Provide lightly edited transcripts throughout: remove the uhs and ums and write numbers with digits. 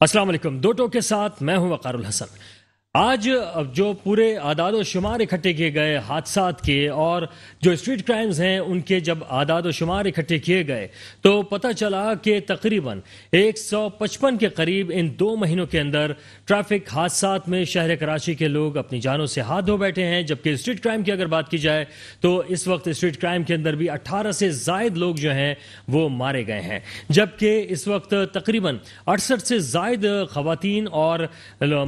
अस्सलाम वालेकुम। दो टोक के साथ मैं हूं वकारुल हसन। आज जो पूरे आदाद व शुमार इकट्ठे किए गए हादसात के और जो स्ट्रीट क्राइम्स हैं उनके जब आदाद व शुमार इकट्ठे किए गए तो पता चला कि तकरीबन 155 के करीब इन 2 महीनों के अंदर ट्रैफिक हादसात में शहर कराची के लोग अपनी जानों से हाथ धो बैठे हैं। जबकि स्ट्रीट क्राइम की अगर बात की जाए तो इस वक्त स्ट्रीट क्राइम के अंदर भी 18 से जायद लोग जो हैं वो मारे गए हैं। जबकि इस वक्त तकरीबन 68 से जायद खवातीन और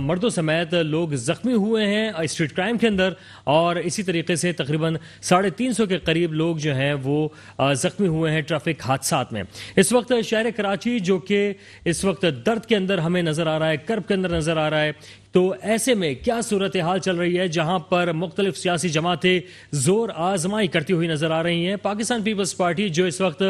मर्दों समेत लोग जख्मी हुए हैं स्ट्रीट क्राइम के अंदर, और इसी तरीके से तकरीबन 350 के करीब लोग जो हैं वो जख्मी हुए हैं ट्रैफिक हादसात में। इस वक्त शहर कराची जो कि इस वक्त दर्द के अंदर हमें नजर आ रहा है, कर्ब के अंदर नजर आ रहा है, तो ऐसे में क्या सूरत हाल चल रही है जहां पर मुख्तलिफ सियासी जमातें जोर आजमाई करती हुई नजर आ रही हैं। पाकिस्तान पीपल्स पार्टी जो इस वक्त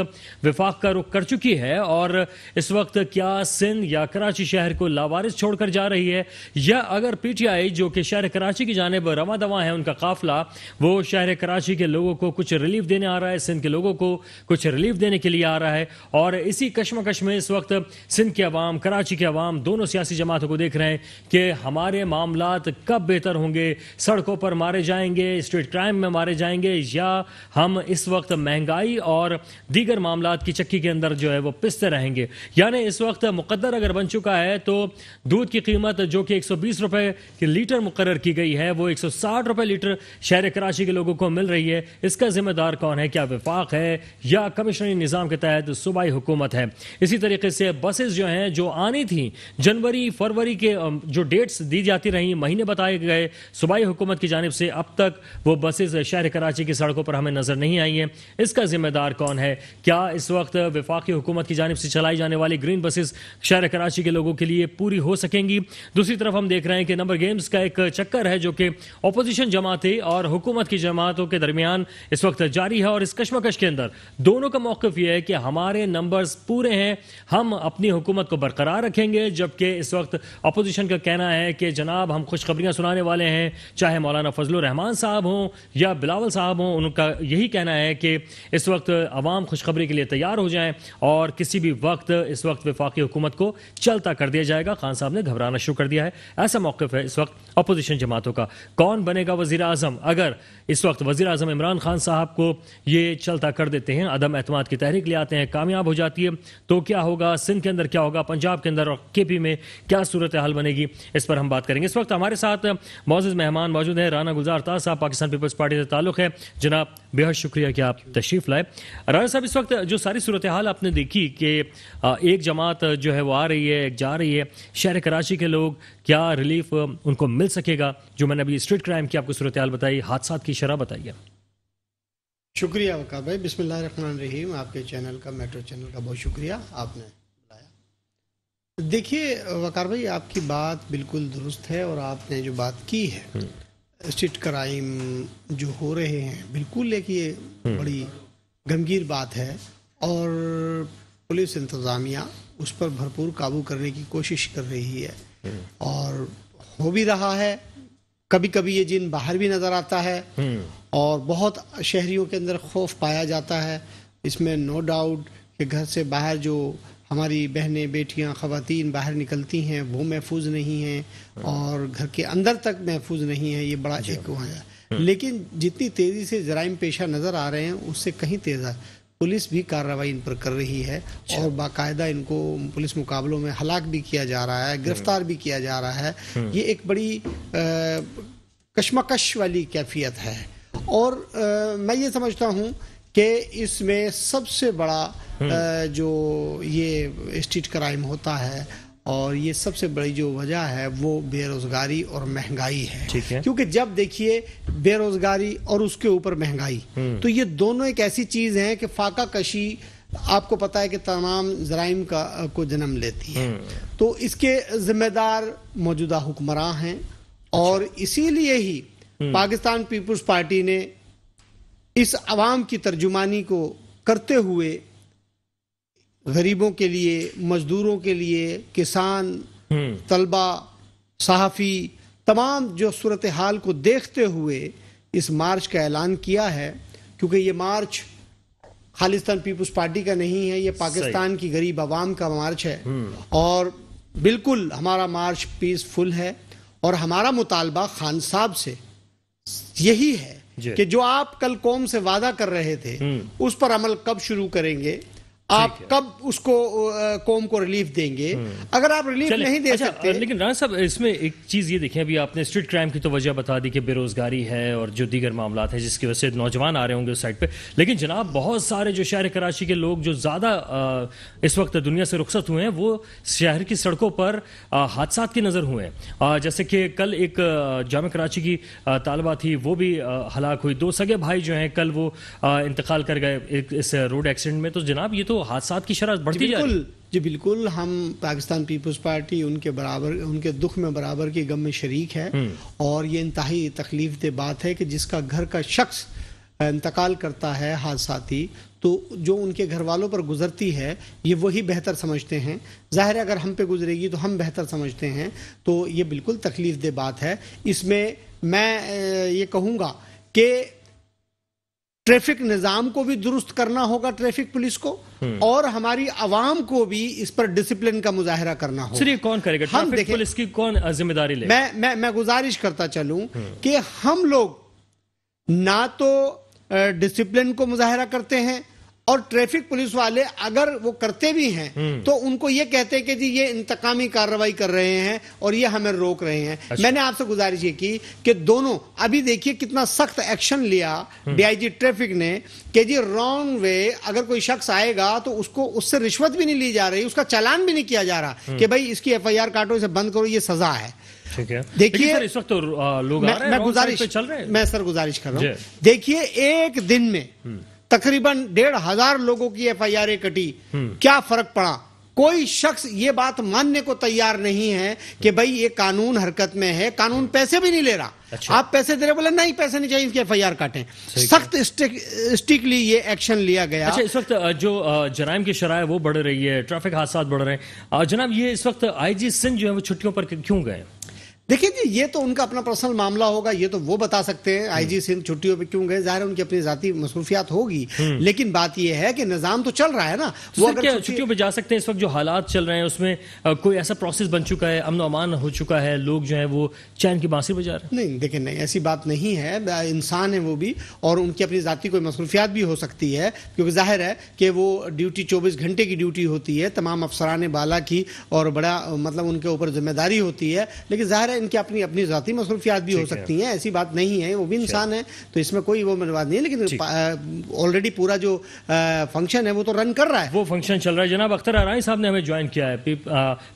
विफाक का रुख कर चुकी है और इस वक्त क्या सिंध या कराची शहर को लावारिस छोड़कर जा रही है, या अगर पीटीआई जो कि शहर कराची की जानिब रवां दवा है उनका काफिला वो शहर कराची के लोगों को कुछ रिलीफ देने आ रहा है, सिंध के लोगों को कुछ रिलीफ देने के लिए आ रहा है। और इसी कश्मकश में इस वक्त सिंध के अवाम, कराची के अवाम दोनों सियासी जमातों को देख रहे हैं कि हमारे मामलात कब बेहतर होंगे, सड़कों पर मारे जाएंगे, स्ट्रीट क्राइम में मारे जाएंगे, या हम इस वक्त महंगाई और दीगर मामलात की चक्की के अंदर जो है वो पिसते रहेंगे। यानी इस वक्त मुकद्दर अगर बन चुका है तो दूध की कीमत जो कि 120 रुपए की लीटर मुकर्रर की गई है वो 160 रुपए लीटर शहर कराची के लोगों को मिल रही है। इसका जिम्मेदार कौन है? क्या विफाक है या कमिश्नरी निज़ाम के तहत सूबाई हुकूमत है? इसी तरीके से बसेस जो हैं जो आनी थी जनवरी फरवरी के जो डेट्स दी जाती रही, महीने बताए गए सूबाई हुकूमत की जानिब से, अब तक वो बसेस शहर कराची की सड़कों पर हमें नजर नहीं आई हैं। इसका जिम्मेदार कौन है? क्या इस वक्त वफाकी हुकूमत की जानिब से चलाई जाने वाली ग्रीन बसेस शहर कराची के लोगों के लिए पूरी हो सकेंगी? दूसरी तरफ हम देख रहे हैं कि नंबर गेम्स का एक चक्कर है जो कि अपोजिशन जमातें और हुकूमत की जमातों के दरमियान इस वक्त जारी है। और इस कश्मकश के अंदर दोनों का मौक़िफ़ यह है कि हमारे नंबर्स पूरे हैं, हम अपनी हुकूमत को बरकरार रखेंगे, जबकि इस वक्त अपोजिशन का कहना है कि जनाब हम खुशखबरियां सुनाने वाले हैं, चाहे मौलाना फजलुर रहमान साहब हों या बिलावल साहब हों, उनका यही कहना है कि इस वक्त अवाम खुशखबरी के लिए तैयार हो जाएं और किसी भी वक्त इस वक्त वफाकी हुकूमत को चलता कर दिया जाएगा। खान साहब ने घबराना शुरू कर दिया है, ऐसा मौक़िफ़ है इस वक्त अपोजिशन जमातों का। कौन बनेगा वज़ीर आज़म? अगर इस वक्त वज़ीर आज़म इमरान खान साहब को ये चलता कर देते हैं, अदम एतमाद की तहरीक ले आते हैं, कामयाब हो जाती है, तो क्या होगा? सिंध के अंदर क्या होगा? पंजाब के अंदर और केपी में क्या सूरत हाल बनेगी? इस पर हम बात करेंगे। इस वक्त हमारे साथ मौजूद मेहमान मौजूद हैं। राना गुलजार ताज साहब, पाकिस्तान पीपल्स पार्टी से ताल्लुक़ है। जनाब बेहद शुक्रिया कि आप तशरीफ़ लाए। राना साहब, इस वक्त जो सारी सूरत हाल आपने देखी कि एक जमात जो है वो आ रही है, एक जा रही है, शहर कराची के लोग क्या रिलीफ उनको मिल सकेगा? जो मैंने अभी स्ट्रीट क्राइम की आपको सूरत हाल बताई, हादसात की शरह बताइए। शुक्रिया वकार भाई, बिस्मिल्लाहिर्रहमानिर्रहीम। आपके चैनल का, मेट्रो चैनल का बहुत शुक्रिया, आपने बुलाया। देखिए वकार भाई, आपकी बात बिल्कुल दुरुस्त है और आपने जो बात की है स्ट्रीट क्राइम जो हो रहे हैं, बिल्कुल एक ये बड़ी गंभीर बात है और पुलिस इंतज़ामिया उस पर भरपूर काबू करने की कोशिश कर रही है और हो भी रहा है। कभी कभी ये जिन बाहर भी नज़र आता है और बहुत शहरियों के अंदर खौफ पाया जाता है, इसमें नो डाउट कि घर से बाहर जो हमारी बहनें, बेटियां, ख़वातीन बाहर निकलती हैं वो महफूज नहीं हैं और घर के अंदर तक महफूज नहीं है। ये बड़ा एक हुआ है। लेकिन जितनी तेज़ी से जराइम पेशा नज़र आ रहे हैं उससे कहीं तेज़ पुलिस भी कार्रवाई इन पर कर रही है और बाकायदा इनको पुलिस मुकाबलों में हलाक भी किया जा रहा है, गिरफ्तार भी किया जा रहा है। ये एक बड़ी कश्मकश वाली कैफियत है और मैं ये समझता हूँ कि इसमें सबसे बड़ा जो ये स्ट्रीट क्राइम होता है और ये सबसे बड़ी जो वजह है वो बेरोजगारी और महंगाई है। क्योंकि जब देखिए बेरोजगारी और उसके ऊपर महंगाई, तो ये दोनों एक ऐसी चीज है कि फाका कशी आपको पता है कि तमाम जराइम को जन्म लेती है। तो इसके जिम्मेदार मौजूदा हुक्मरान हैं और इसीलिए ही पाकिस्तान पीपुल्स पार्टी ने इस अवाम की तर्जुमानी को करते हुए गरीबों के लिए, मजदूरों के लिए, किसान, तलबा, सहाफ़ी, तमाम जो सूरत हाल को देखते हुए इस मार्च का ऐलान किया है। क्योंकि ये मार्च खालिस्तान पीपुल्स पार्टी का नहीं है, ये पाकिस्तान की गरीब आवाम का मार्च है और बिल्कुल हमारा मार्च पीसफुल है और हमारा मुतालबा खान साहब से यही है कि जो आप कल कौम से वादा कर रहे थे उस पर अमल कब शुरू करेंगे, आप कब उसको कौम को रिलीफ देंगे। अगर आप रिलीफ नहीं दे सकते। लेकिन राणा साहब, इसमें एक चीज ये देखें, अभी आपने स्ट्रीट क्राइम की तो वजह बता दी कि बेरोजगारी है और जो दीगर मामला हैं जिसकी वजह से नौजवान आ रहे होंगे उस साइड पे, लेकिन जनाब बहुत सारे जो शहर कराची के लोग जो ज्यादा इस वक्त दुनिया से रुखसत हुए हैं वो शहर की सड़कों पर हादसात की नजर हुए हैं। जैसे कि कल एक जामे कराची की तालबा थी, वो भी हलाक हुई। 2 सगे भाई जो हैं कल वो इंतकाल कर गए इस रोड एक्सीडेंट में। तो जनाब ये तो हादसात की शरह बढ़ती जा रही है। जी बिल्कुल, हम पाकिस्तान पीपल्स पार्टी उनके बराबर, उनके दुख में बराबर की गम में शरीक है। और ये इंतहाई तकलीफ दे बात है कि जिसका घर का शख्स इंतकाल करता है हादसाती, तो जो उनके घर वालों पर गुजरती है ये वही बेहतर समझते हैं। जाहिर है अगर हम पे गुजरेगी तो हम बेहतर समझते हैं। तो ये बिल्कुल तकलीफ दे बात है। इसमें मैं ये कहूँगा कि ट्रैफिक निजाम को भी दुरुस्त करना होगा, ट्रैफिक पुलिस को, और हमारी आवाम को भी इस पर डिसिप्लिन का मुजाहरा करना होगा। सर ये कौन करेगा? ट्रैफिक पुलिस की कौन जिम्मेदारी लेगा? मैं गुजारिश करता चलूं कि हम लोग ना तो डिसिप्लिन को मुजाहरा करते हैं, और ट्रैफिक पुलिस वाले अगर वो करते भी हैं तो उनको ये कहते हैं कि जी ये इंतकामी कार्रवाई कर रहे हैं और ये हमें रोक रहे हैं। अच्छा। मैंने आपसे गुजारिश ये की कि दोनों, अभी देखिए कितना सख्त एक्शन लिया डीआईजी ट्रैफिक ने कि जी रॉन्ग वे अगर कोई शख्स आएगा तो उसको, उससे रिश्वत भी नहीं ली जा रही, उसका चालान भी नहीं किया जा रहा कि भाई इसकी एफआईआर काटो, इसे बंद करो, ये सजा है। देखिए इस वक्त तो लोग मैं गुजारिश चल रहे हैं। मैं सर गुजारिश कर रहा हूं, देखिए एक दिन में तकरीबन 1,500 लोगों की एफआईआर कटी। क्या फर्क पड़ा? कोई शख्स ये बात मानने को तैयार नहीं है कि भाई ये कानून हरकत में है, कानून पैसे भी नहीं ले रहा। अच्छा। आप पैसे दे रहे, बोले नहीं पैसे नहीं चाहिए, इसकी एफआईआर काटें। सख्त स्ट्रिक्टली ये एक्शन लिया गया। अच्छा, इस वक्त जो जराइम की शरह वो बढ़ रही है, ट्रैफिक हादसा बढ़ रहे हैं, जनाब ये इस वक्त आईजी सिंध जो है वो छुट्टियों पर क्यों गए? देखिए जी, ये तो उनका अपना पर्सनल मामला होगा, ये तो वो बता सकते हैं आईजी सिंह छुट्टियों पे क्यों गए। जाहिर है उनकी अपनी जाती मसरूफियात होगी, लेकिन बात ये है कि निजाम तो चल रहा है ना। वो अगर छुट्टियों पे जा सकते हैं? इस वक्त जो हालात चल रहे हैं उसमें कोई ऐसा प्रोसेस बन चुका है, अमन अमान हो चुका है, लोग जो है वो चैन की बांसुरी बजा रहे हैं? नहीं, देखिए नहीं, ऐसी बात नहीं है। इंसान है वो भी, और उनकी अपनी जाती कोई मसरूफियात भी हो सकती है, क्योंकि जाहिर है कि वो ड्यूटी 24 घंटे की ड्यूटी होती है, तमाम अफसरान बाला की, और बड़ा मतलब उनके ऊपर जिम्मेदारी होती है। लेकिन जाहिर है इनकी अपनी अपनी जाती मसरूफियात भी हो सकती हैं, ऐसी बात नहीं है, वो भी इंसान है, तो इसमें कोई वो बात नहीं है। लेकिन ऑलरेडी पूरा जो फंक्शन है वो तो रन कर रहा है, वो फंक्शन चल रहा है। जनाब अख्तर आराई साहब ने हमें ज्वाइन किया है,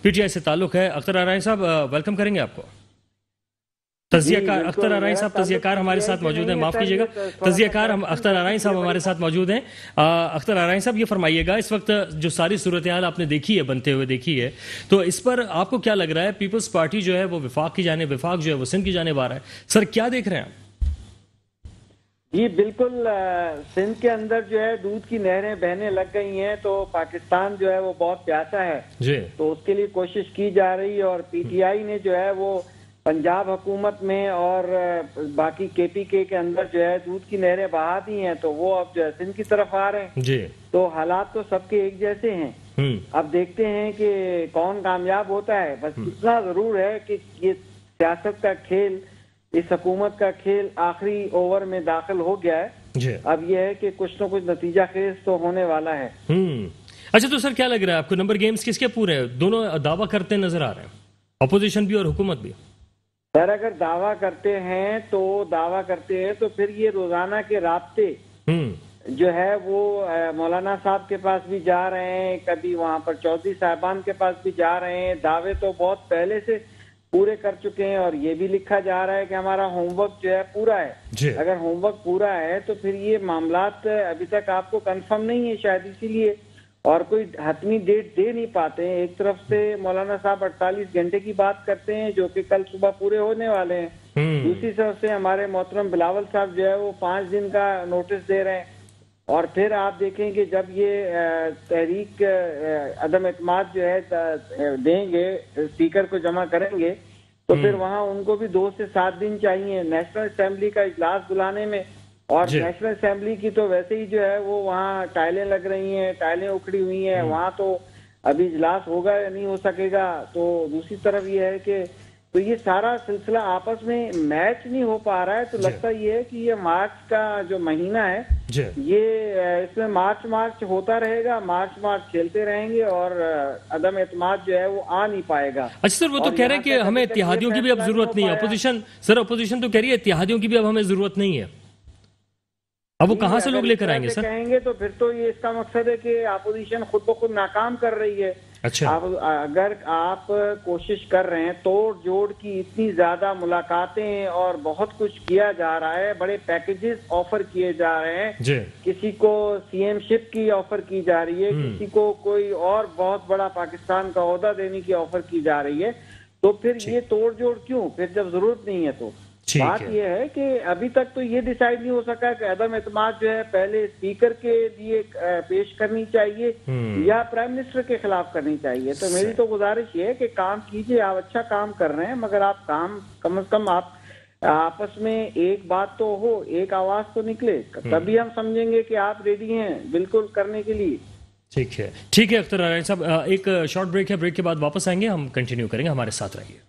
पीटीआई से ताल्लुक है। अख्तर आराई साहब वेलकम करेंगे आपको। तजियाकार अख्तर आराई साहब, तजियाकार हमारे साथ मौजूद हैं, माफ कीजिएगा, तजियाकार हम अख्तर आराई साहब हमारे साथ मौजूद हैं। अख्तर आराई साहब ये फरमाइएगा, इस वक्त जो सारी सूरत हाल आपने देखी है, बनते हुए देखी है, तो इस पर आपको क्या लग रहा है? पीपल्स पार्टी जो है वो विफाक की जाने, विफाक जो है वो सिंध की जाने आ रहा है, सर क्या देख रहे हैं आप? जी बिल्कुल, सिंध के अंदर जो है दूध की नहरें बहने लग गई हैं, तो पाकिस्तान जो है वो बहुत प्यासा है जी, तो उसके लिए कोशिश की जा रही है। और पीटीआई ने जो है वो पंजाब हुकूमत में और बाकी केपीके के अंदर जो है दूध की नहरें बहा दी हैं, तो वो अब जो है सिंध की तरफ आ रहे हैं जी। तो हालात तो सबके एक जैसे हैं। अब देखते हैं कि कौन कामयाब होता है। बस इतना जरूर है कि ये सियासत का खेल, इस हुकूमत का खेल आखिरी ओवर में दाखिल हो गया है जी। अब यह है कि कुछ न कुछ नतीजा खेज तो होने वाला है। अच्छा, तो सर क्या लग रहा है आपको, नंबर गेम्स किसके पूरे हैं? दोनों दावा करते नजर आ रहे हैं, अपोजिशन भी और हुकूमत भी। सर अगर दावा करते हैं तो फिर ये रोजाना के राब्ते जो है वो मौलाना साहब के पास भी जा रहे हैं, कभी वहाँ पर चौधरी साहबान के पास भी जा रहे हैं। दावे तो बहुत पहले से पूरे कर चुके हैं, और ये भी लिखा जा रहा है कि हमारा होमवर्क जो है पूरा है। अगर होमवर्क पूरा है तो फिर ये मामलात अभी तक आपको कंफर्म नहीं है, शायद इसीलिए और कोई हतमी डेट दे नहीं पाते हैं। एक तरफ से मौलाना साहब 48 घंटे की बात करते हैं जो कि कल सुबह पूरे होने वाले हैं, दूसरी तरफ से हमारे मोहतरम बिलावल साहब जो है वो 5 दिन का नोटिस दे रहे हैं। और फिर आप देखें कि जब ये तहरीक अदम एतमाद जो है देंगे, स्पीकर को जमा करेंगे, तो फिर वहाँ उनको भी 2 से 7 दिन चाहिए नेशनल असेंबली का इजलास बुलाने में। और नेशनल असेंबली की तो वैसे ही जो है वो वहाँ टाइलें लग रही हैं, टाइलें उखड़ी हुई हैं, वहाँ तो अभी इजलास होगा या नहीं हो सकेगा। तो दूसरी तरफ ये है कि तो ये सारा सिलसिला आपस में मैच नहीं हो पा रहा है। तो लगता ये है कि ये मार्च का जो महीना है ये इसमें मार्च होता रहेगा, मार्च खेलते रहेंगे और अदम एतमाद जो है वो आ नहीं पाएगा। अच्छा सर, वो तो कह रहे हैं कि हमें इत्तेहादियों की भी अब जरूरत नहीं है। अपोजिशन तो कह रही है इत्तेहादियों की भी अब हमें जरूरत नहीं है। अब वो कहाँ से लोग लेकर आएंगे सर? कहेंगे तो फिर तो ये इसका मकसद है कि अपोजिशन खुद ब खुद नाकाम कर रही है। अच्छा, अगर आप कोशिश कर रहे हैं, तोड़ जोड़ की इतनी ज्यादा मुलाकातें और बहुत कुछ किया जा रहा है, बड़े पैकेजेस ऑफर किए जा रहे हैं, किसी को सीएमशिप की ऑफर की जा रही है, किसी को कोई और बहुत बड़ा पाकिस्तान का ओहदा देने की ऑफर की जा रही है, तो फिर ये तोड़ जोड़ क्यों, फिर जब जरूरत नहीं है। तो बात यह है कि अभी तक तो ये डिसाइड नहीं हो सका कि अदम एतमाद जो है पहले स्पीकर के लिए पेश करनी चाहिए या प्राइम मिनिस्टर के खिलाफ करनी चाहिए। तो मेरी तो गुजारिश ये है कि काम कीजिए, आप अच्छा काम कर रहे हैं, मगर आप काम कम से कम आप आपस में एक बात तो हो, एक आवाज तो निकले, तभी हम समझेंगे कि आप रेडी हैं बिल्कुल करने के लिए। ठीक है अख्तर आराइन साहब, एक शॉर्ट ब्रेक है, ब्रेक के बाद वापस आएंगे, हम कंटिन्यू करेंगे, हमारे साथ रहिए।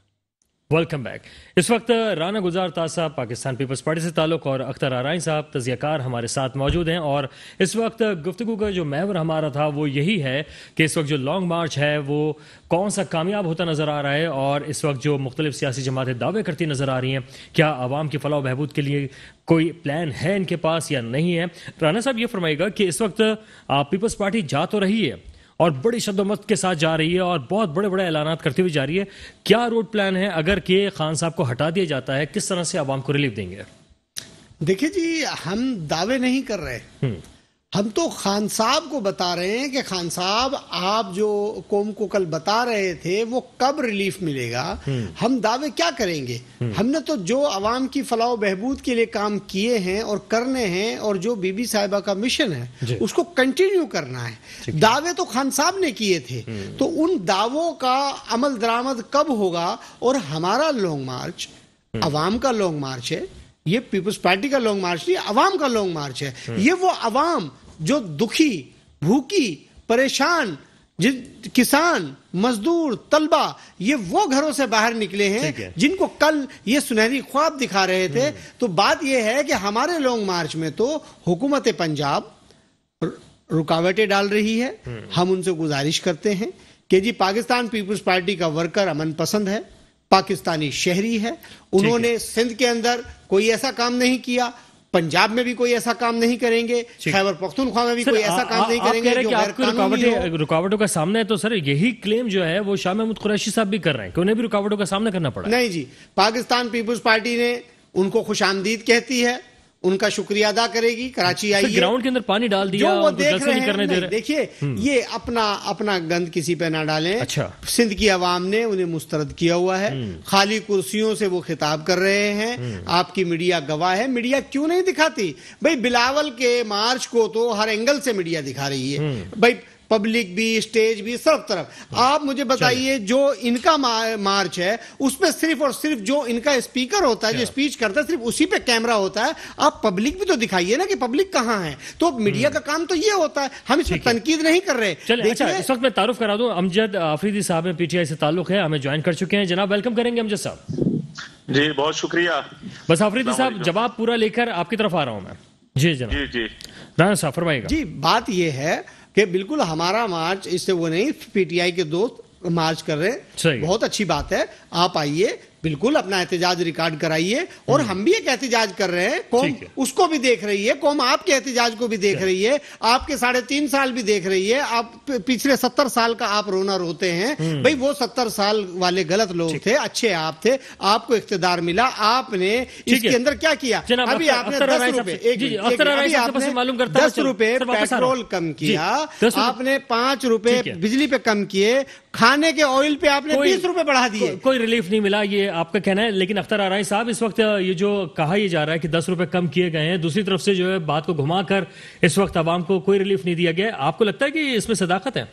Welcome back. इस वक्त राना गुलजार ताज साहब पाकिस्तान पीपल्स पार्टी से ताल्लुक और अख्तर आराइन साहब तज़कियाकार हमारे साथ मौजूद हैं। और इस वक्त गुफ्तगू का जो महवर हमारा था वो यही है कि इस वक्त जो लॉन्ग मार्च है वो कौन सा कामयाब होता नज़र आ रहा है, और इस वक्त जो मुख्तलिफ सियासी जमातें दावे करती नज़र आ रही हैं, क्या आवाम की फलाह बहबूद के लिए कोई प्लान है इनके पास या नहीं है। राना साहब ये फरमाइएगा कि इस वक्त पीपल्स पार्टी जा तो रही है और बड़ी शद्दोमत के साथ जा रही है और बहुत बड़े बड़े ऐलानात करती हुई जा रही है, क्या रोड प्लान है अगर के खान साहब को हटा दिया जाता है, किस तरह से आवाम को रिलीफ देंगे? देखिए जी, हम दावे नहीं कर रहे, हम तो खान साहब को बता रहे हैं कि खान साहब आप जो कौम को कल बता रहे थे वो कब रिलीफ मिलेगा। हम दावे क्या करेंगे, हमने तो जो आवाम की फलाह बहबूद के लिए काम किए हैं और करने हैं और जो बीबी साहिबा का मिशन है उसको कंटिन्यू करना है। दावे तो खान साहब ने किए थे, तो उन दावों का अमल दरामद कब होगा। और हमारा लॉन्ग मार्च अवाम का लॉन्ग मार्च है, ये पीपल्स पार्टी का लॉन्ग मार्च नहीं, अवाम का लॉन्ग मार्च है। ये वो अवाम जो दुखी, भूखी, परेशान, किसान, मजदूर, तलबा, ये वो घरों से बाहर निकले हैं जिनको कल ये सुनहरी ख्वाब दिखा रहे थे। तो बात ये है कि हमारे लॉन्ग मार्च में तो हुकूमत पंजाब रुकावटें डाल रही है। हम उनसे गुजारिश करते हैं कि जी पाकिस्तान पीपल्स पार्टी का वर्कर अमन पसंद है, पाकिस्तानी शहरी है, उन्होंने सिंध के अंदर कोई ऐसा काम नहीं किया, पंजाब में भी कोई ऐसा काम नहीं करेंगे, खैबर पख्तूनख्वा में भी कोई ऐसा काम नहीं करेंगे जो गैर कानूनी हो। रुकावटों का सामना है, तो सर यही क्लेम जो है वो शाह महमूद कुरैशी साहब भी कर रहे हैं कि उन्हें भी रुकावटों का सामना करना पड़ा। नहीं जी, पाकिस्तान पीपल्स पार्टी ने उनको खुशामदीद कहती है, उनका शुक्रिया अदा करेगी। कराची आई, ग्राउंड के अंदर पानी डाल दिया, जो वो देख रहे हैं। देखिए ये अपना गंद किसी पे ना डालें। अच्छा, सिंध की आवाम ने उन्हें मुस्तरद किया हुआ है, खाली कुर्सियों से वो खिताब कर रहे हैं। आपकी मीडिया गवाह है, मीडिया क्यों नहीं दिखाती भाई? बिलावल के मार्च को तो हर एंगल से मीडिया दिखा रही है भाई, पब्लिक भी, स्टेज भी, सब तरफ। आप मुझे बताइए जो इनका मार्च है उसमें सिर्फ और सिर्फ जो इनका स्पीकर होता है, जो स्पीच करता है, सिर्फ उसी पे कैमरा होता है। आप पब्लिक भी तो दिखाइए ना कि पब्लिक कहाँ है। तो मीडिया का काम तो ये होता है, हम इसमें तनकीद नहीं कर रहे। अच्छा, इस वक्त मैं तारुफ करा दूं, अमजद आफरीदी साहब में पीटीआई से ताल्लुक है, हमें ज्वाइन कर चुके हैं। जनाब वेलकम करेंगे अमजद साहब। जी बहुत शुक्रिया। बस आफरीदी साहब जवाब पूरा लेकर आपकी तरफ आ रहा हूं मैं। जी जनाब। जी राना साहब फरमाइएगा। जी बात यह है कि बिल्कुल हमारा मार्च इससे वो नहीं, पीटीआई के दोस्त मार्च कर रहे हैं, बहुत अच्छी बात है। आप आइए, बिल्कुल अपना एहतजाज रिकॉर्ड कराइए, और हम भी एक एहतजाज कर रहे हैं। कौम उसको भी देख रही है, कौम आपके एहतजाज को भी देख रही है, आपके 3.5 साल भी देख रही है। आप पिछले 70 साल का आप रोना रोते हैं भाई, वो 70 साल वाले गलत लोग थे, अच्छे आप थे, आपको इख्तिदार मिला, आपने इसके अंदर क्या किया? अभी आपने 10 रुपए पेट्रोल कम किया, आपने 5 रुपए बिजली पे कम किए, खाने के ऑयल पे आपने 20 रुपए बढ़ा दिए। कोई रिलीफ नहीं मिला, ये आपका कहना है। लेकिन अख्तर आराई साहब, इस वक्त ये जो कहा यह जा रहा है कि 10 रुपए कम किए गए हैं, दूसरी तरफ से जो है बात को घुमाकर इस वक्त आवाम को कोई रिलीफ नहीं दिया गया, आपको लगता है कि इसमें सदाकत है?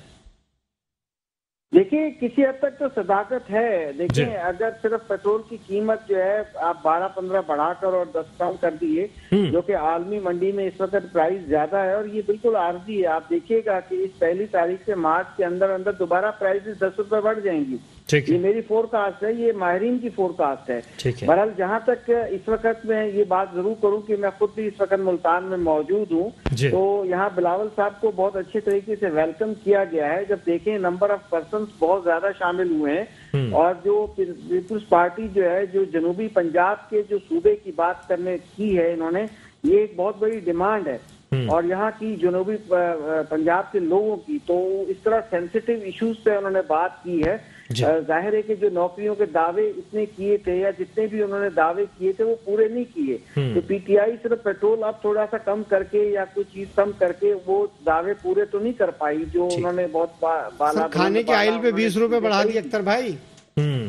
देखिए किसी हद तक तो सदाकत है। देखिए अगर सिर्फ पेट्रोल की कीमत जो है आप 12-15 बढ़ाकर और 10 कम कर दिए, जो कि आलमी मंडी में इस वक्त प्राइस ज्यादा है और ये बिल्कुल आर्जी है। आप देखिएगा कि इस 1 तारीख से मार्च के अंदर अंदर दोबारा प्राइसेस 10 रुपए बढ़ जाएंगी। ये मेरी फोरकास्ट है, ये माहिरीन की फोरकास्ट है। बहरहाल जहां तक इस वक्त मैं ये बात जरूर करूं कि मैं खुद भी इस वक्त मुल्तान में मौजूद हूं, तो यहाँ बिलावल साहब को बहुत अच्छे तरीके से वेलकम किया गया है। जब देखें नंबर ऑफ पर्सन बहुत ज्यादा शामिल हुए हैं और जो पीपुल्स पार्टी जो है, जो जनूबी पंजाब के जो सूबे की बात करने की है इन्होंने, ये एक बहुत बड़ी डिमांड है और यहाँ की जनूबी पंजाब के लोगों की, तो इस तरह सेंसिटिव इश्यूज पे उन्होंने बात की है। जाहिर है कि जो नौकरियों के दावे इतने किए थे या जितने भी उन्होंने दावे किए थे वो पूरे नहीं किए। तो पीटीआई सिर्फ पेट्रोल अब थोड़ा सा कम करके या कोई चीज कम करके वो दावे पूरे तो नहीं कर पाई जो उन्होंने बहुत खाने के आयल पे 20 रुपए बढ़ा दिए अख्तर भाई।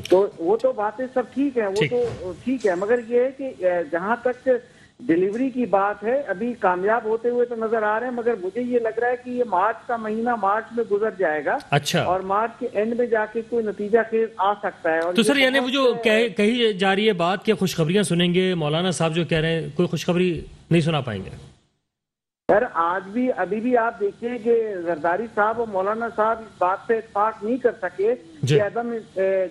तो वो तो बातें सब ठीक है, वो तो ठीक है, मगर ये है कि जहां तक डिलीवरी की बात है अभी कामयाब होते हुए तो नजर आ रहे हैं, मगर मुझे ये लग रहा है कि ये मार्च का महीना मार्च में गुजर जाएगा। अच्छा। और मार्च के एंड में जाके कोई नतीजा खेज आ सकता है। और तो सर यानी वो जो कही जा रही है बात कि खुशखबरियां सुनेंगे, मौलाना साहब जो कह रहे हैं कोई खुशखबरी नहीं सुना पाएंगे? सर आज भी अभी भी आप देखिए कि जरदारी साहब और मौलाना साहब इस बात पे इत्तेफाक नहीं कर सके कि अदम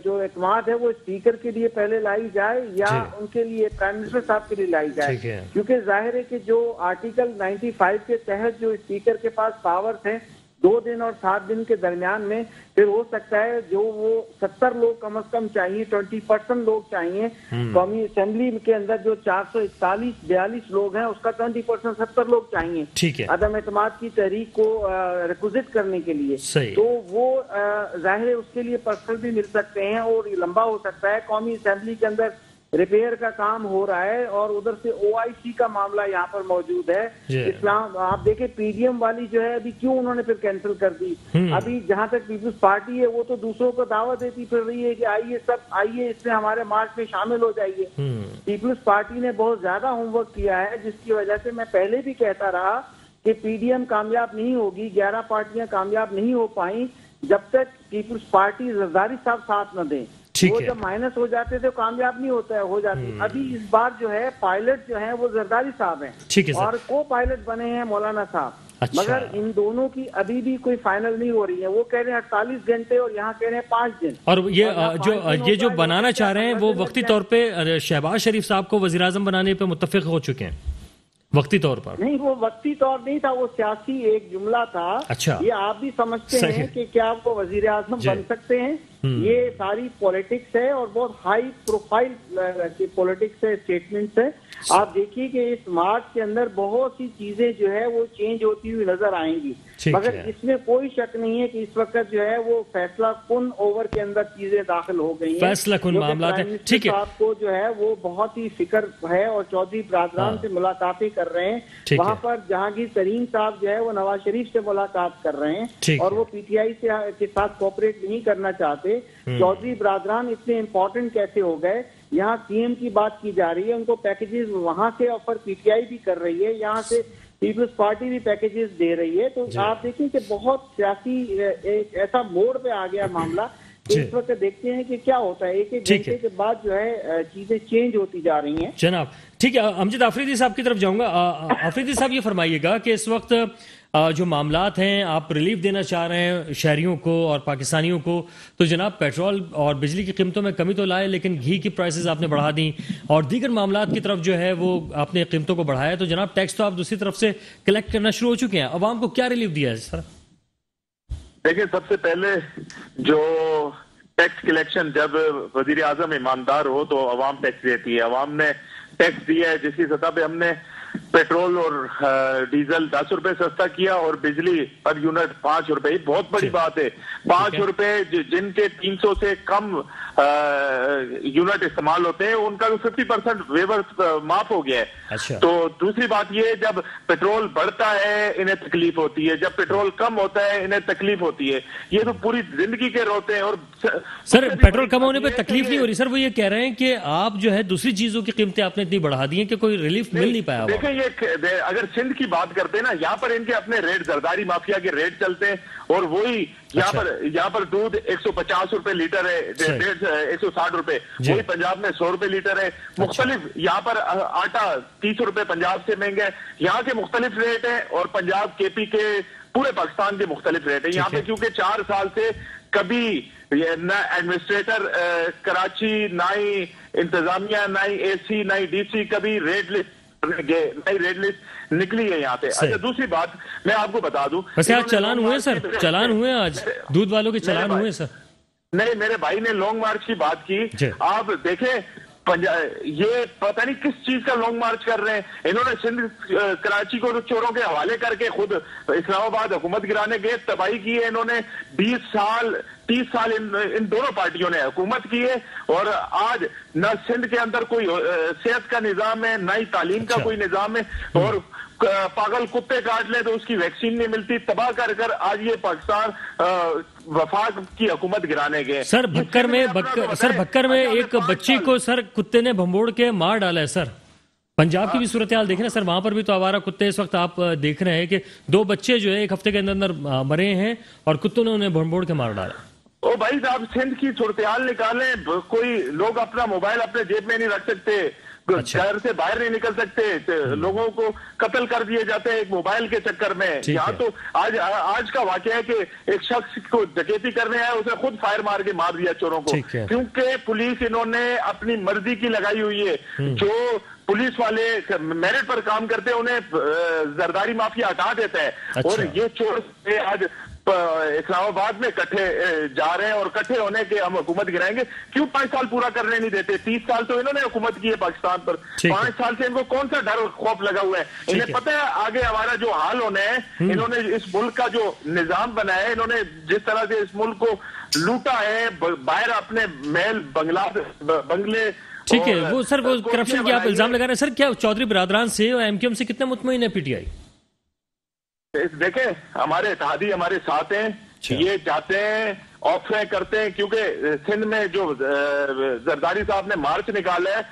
जो एतमाद है वो स्पीकर के लिए पहले लाई जाए या उनके लिए प्राइम मिनिस्टर साहब के लिए लाई जाए, क्योंकि जाहिर है कि जो आर्टिकल 95 के तहत जो स्पीकर के पास पावर्स हैं 2 दिन और 7 दिन के दरमियान में, फिर हो सकता है जो वो 70 लोग कम से कम चाहिए, 20% लोग चाहिए। कौमी असेंबली के अंदर जो 441-42 लोग हैं उसका 20% 70 लोग चाहिए अदम एतमाद की तहरीक को रिक्विजिट करने के लिए। तो वो जाहिर है उसके लिए पर्सन भी मिल सकते हैं और लंबा हो सकता है। कौमी असेंबली के अंदर रिपेयर का काम हो रहा है और उधर से ओआईसी का मामला यहाँ पर मौजूद है। इस्लाम आप देखें पीडीएम वाली जो है अभी क्यों उन्होंने फिर कैंसिल कर दी। अभी जहाँ तक पीपुल्स पार्टी है वो तो दूसरों को दावत देती फिर रही है कि आइए सब आइए इसमें हमारे मार्च में शामिल हो जाइए। पीपुल्स पार्टी ने बहुत ज्यादा होमवर्क किया है, जिसकी वजह से मैं पहले भी कहता रहा कि पीडीएम कामयाब नहीं होगी, 11 पार्टियां कामयाब नहीं हो पाई जब तक पीपुल्स पार्टी जरदारी साहब साथ न दें। वो जब माइनस हो जाते थे कामयाब नहीं होता है, हो जाती। अभी इस बार जो है पायलट जो है वो जरदारी साहब हैं और को पायलट बने हैं मौलाना साहब। मगर इन दोनों की अभी भी कोई फाइनल नहीं हो रही है। वो कह रहे हैं 48 घंटे और यहाँ कह रहे हैं 5 दिन। और ये जो बनाना चाह रहे हैं वो वक्ती तौर पे शहबाज शरीफ साहब को वजीर आजम बनाने पे मुत्तफिक हो चुके हैं वक्ती तौर पर। नहीं वो वक्ती तौर नहीं था, वो सियासी एक जुमला था। अच्छा। ये आप भी समझते हैं कि क्या वो वजीर आजम बन सकते हैं? ये सारी पॉलिटिक्स है और बहुत हाई प्रोफाइल की पॉलिटिक्स है, स्टेटमेंट्स है। आप देखिए कि इस मार्च के अंदर बहुत सी चीजें जो है वो चेंज होती हुई नजर आएंगी, मगर इसमें कोई शक नहीं है कि इस वक्त जो है वो फैसला कुन ओवर के अंदर चीजें दाखिल हो गई हैं। फैसला कुन मामला है। ठीक है। आपको जो है वो बहुत ही फिक्र है और चौधरी बरादरान से मुलाकातें कर रहे हैं। वहाँ पर जहांगीर तरीन साहब जो है वो नवाज शरीफ से मुलाकात कर रहे हैं और वो पीटीआई के साथ कोऑपरेट नहीं करना चाहते। चौधरी बरादरान इतने इम्पोर्टेंट कैसे हो गए? यहाँ सीएम की बात की जा रही है, उनको पैकेजेस वहां से ऑफर पीटीआई भी कर रही है, यहाँ से पीपल्स पार्टी भी पैकेजेस दे रही है। तो आप देखें कि बहुत सियासी एक ऐसा मोड़ पे आ गया मामला। इस वक्त देखते हैं कि क्या होता है। एक घंटे के बाद जो है चीजें चेंज होती जा रही हैं। जनाब ठीक है, अमजद आफरीदी साहब की तरफ जाऊंगा। आफरीदी साहब ये फरमाइएगा कि इस वक्त जो मामलात हैं आप रिलीफ देना चाह रहे हैं शहरियों को और पाकिस्तानियों को, तो जनाब पेट्रोल और बिजली की कीमतों में कमी तो लाए लेकिन घी की प्राइसेस आपने बढ़ा दी और दीगर मामलात की तरफ जो है वो आपने कीमतों को बढ़ाया, तो जनाब टैक्स तो आप दूसरी तरफ से कलेक्ट करना शुरू हो चुके हैं। अवाम को क्या रिलीफ दिया है सर? देखिए सबसे पहले जो टैक्स कलेक्शन, जब वजीर आजम ईमानदार हो तो अवाम टैक्स देती है। अवाम ने टैक्स दिया है जिसकी सतह पे हमने पेट्रोल और डीजल 10 रुपए सस्ता किया और बिजली पर यूनिट 5 रुपए। बहुत बड़ी बात है। 5 रुपए जिनके 300 से कम यूनिट इस्तेमाल होते हैं उनका तो 50% वेवर माफ हो गया है। अच्छा। तो दूसरी बात ये, जब पेट्रोल बढ़ता है इन्हें तकलीफ होती है, जब पेट्रोल कम होता है इन्हें तकलीफ होती है। ये तो पूरी जिंदगी के रोते हैं। और सर पेट्रोल कम होने पे तकलीफ नहीं हो रही सर, वो ये कह रहे हैं कि आप जो है दूसरी चीजों की कीमतें आपने इतनी बढ़ा दी हैं कि कोई रिलीफ मिल नहीं पाया। देखिए ये अगर सिंध की बात करते हैं ना, यहाँ पर इनके अपने रेट, जरदारी माफिया के रेट चलते हैं और वही यहाँ पर दूध 150 रुपए लीटर है, 160 रुपए, वही पंजाब में 100 रुपए लीटर है। मुख्तलिफ यहाँ पर आटा 30 रुपए पंजाब से महंगा है, यहाँ के मुख्तलिफ रेट है, और पंजाब केपी के पूरे पाकिस्तान के मुख्तलिफ रेट है। यहाँ पे क्योंकि 4 साल से कभी न एडमिनिस्ट्रेटर कराची, ना ही इंतजामिया, ना ही एसी, ना ही डीसी कभी रेट लिस्ट नई रेट लिस्ट निकली है यहाँ पे। अच्छा, दूसरी बात मैं आपको बता दूं, वैसे आज चालान हुए सर, चालान हुए आज दूध वालों के चालान हुए सर? नहीं, मेरे भाई ने लॉन्ग मार्च की बात की। आप देखें ये पता नहीं किस चीज का लॉन्ग मार्च कर रहे हैं। इन्होंने सिंध कराची को चोरों के हवाले करके खुद इस्लामाबाद हुकूमत गिराने गए, तबाही की है इन्होंने। 20 साल 30 साल इन दोनों पार्टियों ने हुकूमत की है, और आज न सिंध के अंदर कोई सेहत का निजाम है, न ही तालीम का कोई निजाम है, और पागल कुत्ते काट ले तो उसकी वैक्सीन नहीं मिलती। तबाह कर कर आज ये पाकिस्तान वफाक की हुकूमत गिराने गए। सर भक्कर में एक बच्ची को सर कुत्ते ने भंबोड़ के मार डाला है सर। पंजाब की भी सूरत हाल देख रहे हैं सर, वहां पर भी तो आवारा कुत्ते इस वक्त आप देख रहे हैं कि 2 बच्चे जो है 1 हफ्ते के अंदर मरे हैं और कुत्तों ने उन्हें भंबोड़ के मार डाला। ओ भाई साहब, सिंध की सूरत हाल निकालें। कोई लोग अपना मोबाइल अपने जेब में नहीं रख सकते, घर से बाहर नहीं निकल सकते, लोगों को कत्ल कर दिए जाते हैं एक मोबाइल के चक्कर में। यहाँ तो आज का वाकया है कि एक शख्स को डकैती करने आया, उसने खुद फायर मार के मार दिया चोरों को, क्योंकि पुलिस इन्होंने अपनी मर्जी की लगाई हुई है। जो पुलिस वाले मेरिट पर काम करते हैं उन्हें जरदारी माफिया हटा देता है। और ये चोर आज इस्लामाबाद में इकट्ठे जा रहे हैं, और इकट्ठे होने के हम हुकूमत गिराएंगे। क्यों 5 साल पूरा करने नहीं देते? 30 साल तो इन्होंने हुकूमत की है पाकिस्तान पर, 5 साल से इनको कौन सा डर और खौफ लगा हुआ है? इन्हें पता है आगे हमारा जो हाल होना है। इन्होंने इस मुल्क का जो निजाम बनाया है, इन्होंने जिस तरह से इस मुल्क को लूटा है, बाहर अपने महल बंगले, ठीक है, वो सर वो करप्शन की आप इल्जाम लगा रहे हैं सर। क्या चौधरी बिरादरान से और एमक्यूएम से कितने मुतमईन है पीटीआई? देखें, हमारे इत्तेहादी हमारे साथ हैं, ये चाहते हैं ऑफरें करते हैं, क्योंकि सिंध में जो जरदारी साहब ने मार्च निकाला है,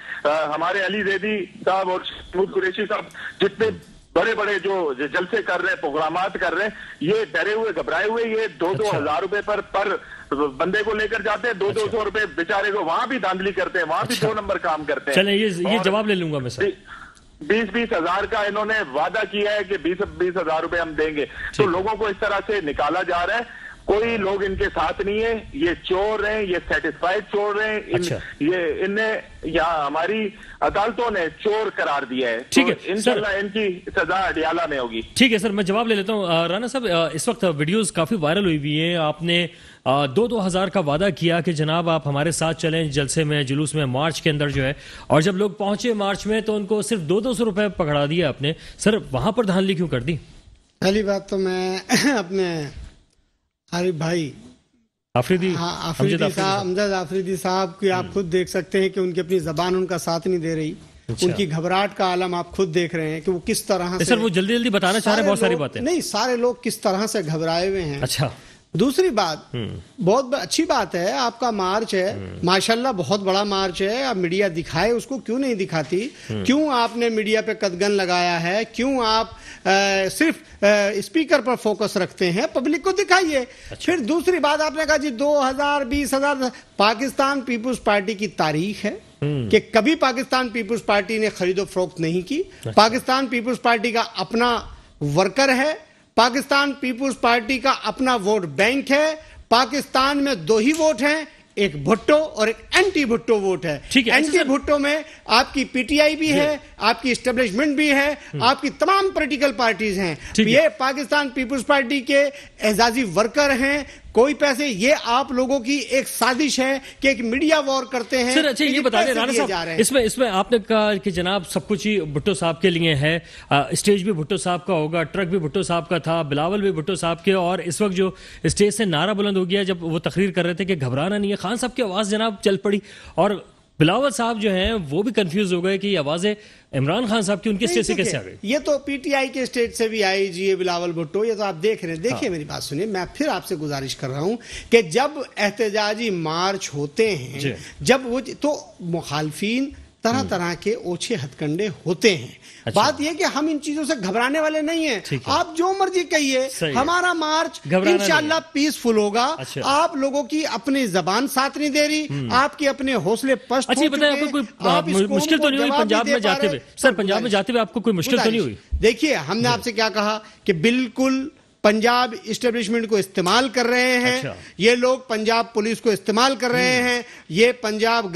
हमारे अली जैदी साहब और महमूद कुरैशी साहब जितने बड़े बड़े जो जलसे कर रहे हैं, प्रोग्रामात कर रहे हैं, ये डरे हुए घबराए हुए, ये 2-2 हजार रुपए पर बंदे को लेकर जाते हैं, 200 रुपए बेचारे को वहां भी धांधली करते हैं, वहां भी 2 नंबर काम करते हैं। चलें, ये जवाब ले लूंगा मैं सर। 20-20 हजार का इन्होंने वादा किया है कि 20-20 हजार रुपए हम देंगे। तो लोगों को इस तरह से निकाला जा रहा है, कोई लोग इनके साथ नहीं है, ये चोर हैं, ये सेटिस्फाइड चोर हैं। ये इन्हें या हमारी अदालतों ने चोर करार दिया है। ठीक है, तो इंशाल्लाह इनकी सजा अडियाला में होगी। ठीक है सर, मैं जवाब ले लेता हूँ। राना साहब, इस वक्त वीडियोस काफी वायरल हुई हुई हैं। आपने 2-2 हजार का वादा किया कि जनाब आप हमारे साथ चलें जलसे में, जुलूस में, मार्च के अंदर जो है, और जब लोग पहुंचे मार्च में तो उनको सिर्फ 200 रुपए पकड़ा दिया आपने। सर वहां पर धांधली क्यों कर दी? पहली बात तो मैं अपने आरिफ भाई आफरीदी, अमजद आफरीदी साहब की आप खुद देख सकते हैं कि उनकी अपनी जबान उनका साथ नहीं दे रही। उनकी घबराहट का आलम आप खुद देख रहे हैं कि वो किस तरह से, सर वो जल्दी जल्दी बताना चाह रहे हैं बहुत सारी बातें। नहीं, सारे लोग किस तरह से घबराए हुए हैं। अच्छा, दूसरी बात, बहुत अच्छी बात है आपका मार्च है, माशाल्लाह बहुत बड़ा मार्च है। आप मीडिया दिखाए उसको, क्यों नहीं दिखाती? क्यों आपने मीडिया पे कदगन लगाया है? क्यों आप सिर्फ स्पीकर पर फोकस रखते हैं? पब्लिक को दिखाइए। अच्छा। फिर दूसरी बात, आपने कहा जी 2000 20,000, पाकिस्तान पीपुल्स पार्टी की तारीख है कि कभी पाकिस्तान पीपुल्स पार्टी ने खरीदो फरोख्त नहीं की। पाकिस्तान पीपुल्स पार्टी का अपना वर्कर है, पाकिस्तान पीपुल्स पार्टी का अपना वोट बैंक है। पाकिस्तान में 2 ही वोट हैं, एक भुट्टो और एक एंटी भुट्टो वोट है। एंटी भुट्टो में आपकी पीटीआई भी है, आपकी एस्टेब्लिशमेंट भी है, आपकी तमाम पॉलिटिकल पार्टीज हैं। ये पाकिस्तान पीपुल्स पार्टी के एजाजी वर्कर हैं। कोई पैसे, ये आप लोगों की एक साजिश है कि एक मीडिया वॉर करते हैं। सर अच्छा, ये बता दें राणा साहब, इसमें आपने कहा कि जनाब सब कुछ ही भुट्टो साहब के लिए है, स्टेज भी भुट्टो साहब का होगा, ट्रक भी भुट्टो साहब का था, बिलावल भी भुट्टो साहब के, और इस वक्त जो स्टेज से नारा बुलंद हो गया जब वो तकरीर कर रहे थे कि घबराना नहीं है, खान साहब की आवाज जनाब चल पड़ी, और बिलावल साहब जो हैं वो भी कंफ्यूज हो गए कि ये आवाजें इमरान खान साहब की उनके स्टेज से कैसे आ गई? ये तो पीटीआई के स्टेज से भी आई जी, ये बिलावल भुट्टो, ये तो आप देख रहे हैं। देखिए, मेरी बात सुनिए, मैं फिर आपसे गुजारिश कर रहा हूं कि जब एहतजाजी मार्च होते हैं, जब वो, तो मुखालफीन तरह तरह के ओछे हथकंडे होते हैं। अच्छा। बात यह कि हम इन चीजों से घबराने वाले नहीं हैं। आप जो मर्जी कहिए, हमारा मार्च इंशाल्लाह पीसफुल होगा। अच्छा। आप लोगों की अपनी जबान साथ नहीं दे रही, आपके अपने हौसले पस्त हो चुके। बताइए, आपको कोई मुश्किल तो नहीं हुई पंजाब में जाते हुए? सर, पंजाब में जाते हुए आपको कोई मुश्किल तो नहीं हुई? देखिए, हमने आपसे क्या कहा कि बिल्कुल पंजाब इस्टेब्लिशमेंट को इस्तेमाल कर रहे हैं। अच्छा। ये लोग पंजाब पुलिस को इस्तेमाल कर रहे हैं। ये पंजाब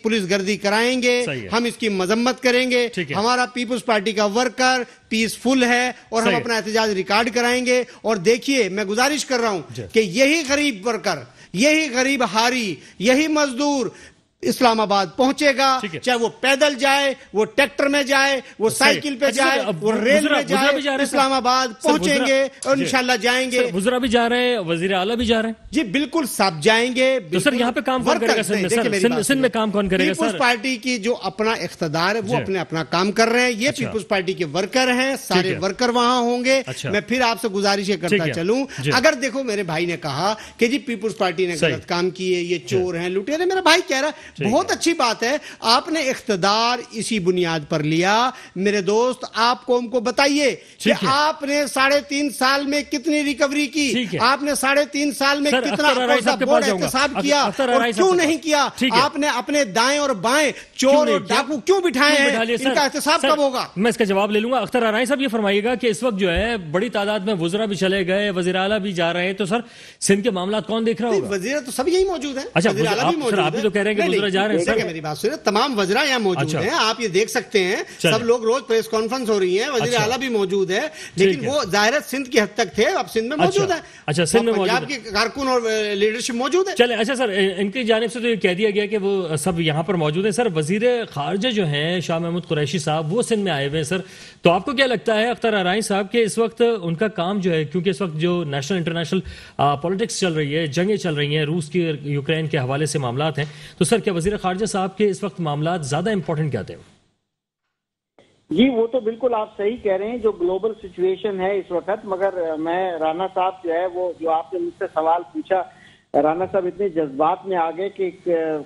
पुलिस गर्दी कराएंगे, हम इसकी मजम्मत करेंगे। हमारा पीपुल्स पार्टी का वर्कर पीसफुल है और हम अपना एहतजाज रिकॉर्ड कराएंगे। और देखिए, मैं गुजारिश कर रहा हूं कि यही गरीब वर्कर, यही गरीब हारी, यही मजदूर इस्लामाबाद पहुंचेगा, चाहे वो पैदल जाए, वो ट्रैक्टर में जाए, वो साइकिल पे जाए, वो रेल में जाए, इस्लामाबाद पहुंचेंगे और इंशाल्लाह जाएंगे। वज़ीरा भी जा रहे हैं, वज़ीर आला भी जा रहे हैं। जी बिल्कुल, सब जाएंगे। तो सर, यहाँ पे काम कौन करेगा? सिंध में काम कौन करेगा? पीपुल्स पार्टी की जो अपना इख्तिदार है वो अपना काम कर रहे हैं। ये पीपुल्स पार्टी के वर्कर हैं, सारे वर्कर वहां होंगे। मैं फिर आपसे गुजारिश करता चलूं, अगर देखो, मेरे भाई ने कहा कि जी पीपुल्स पार्टी ने गलत काम किए, ये चोर हैं, लुटेरे। मेरा भाई कह रहा बहुत अच्छी बात है, आपने इख्तिदार इसी बुनियाद पर लिया। मेरे दोस्त, आप कौम को बताइए कि आपने 3.5 साल में कितनी रिकवरी की, आपने 3.5 साल में कितना बोर्ड एहतसाब किया और क्यों नहीं किया? आपने अपने दाएं और बाएं चोर और डाकू क्यों बिठाए हैं? इनका एहतसाब कब होगा? मैं इसका जवाब ले लूंगा। अख्तर आराई साहब, ये फरमाइएगा कि इस वक्त जो है बड़ी तादाद में वज़ीरा भी चले गए, वज़ीर आला भी जा रहे हैं, तो सर सिंध के मामला कौन देख रहा होगा? वज़ीरा तो सब यही मौजूद है। अच्छा, आप भी तो कह रहे हैं कि वज़ीरा जा रहे हैं। मेरी बात सुनिए, तमाम वज़ीरा यहाँ मौजूद हैं, आप ये देख सकते हैं। सब लोग रोज प्रेस कॉन्फ्रेंस हो रही है, वज़ीर आला भी मौजूद है, लेकिन वो ज़ाहिर सिंध की हद तक थे, अब सिंध में मौजूद है। अच्छा, सिंध में पंजाब की कारकुन और लीडरशिप मौजूद है। चले, अच्छा सर, इनकी जानिब से तो ये कह दिया गया कि वो सब यहाँ पर मौजूद है। सर, वज़ीर खारजा जो हैं शाह महमूद कुरैशी साहब, वो सिंध में आए हुए हैं। सर, तो आपको क्या लगता है अख्तर आराई साहब के इस वक्त उनका काम जो है, क्योंकि इस वक्त जो नेशनल इंटरनेशनल पॉलिटिक्स चल रही है, जंगें चल रही हैं, रूस की यूक्रेन के हवाले से मामलात हैं, तो सर क्या वज़ीर खारजा साहब के इस वक्त मामलात ज्यादा इंपॉर्टेंट क्या थे? जी, वो तो बिल्कुल आप सही कह रहे हैं, जो ग्लोबल सिचुएशन है इस वक्त। मगर मैं, राना साहब जो है, वो जो आपने मुझसे सवाल पूछा, राना साहब इतने जज्बात में आ गए कि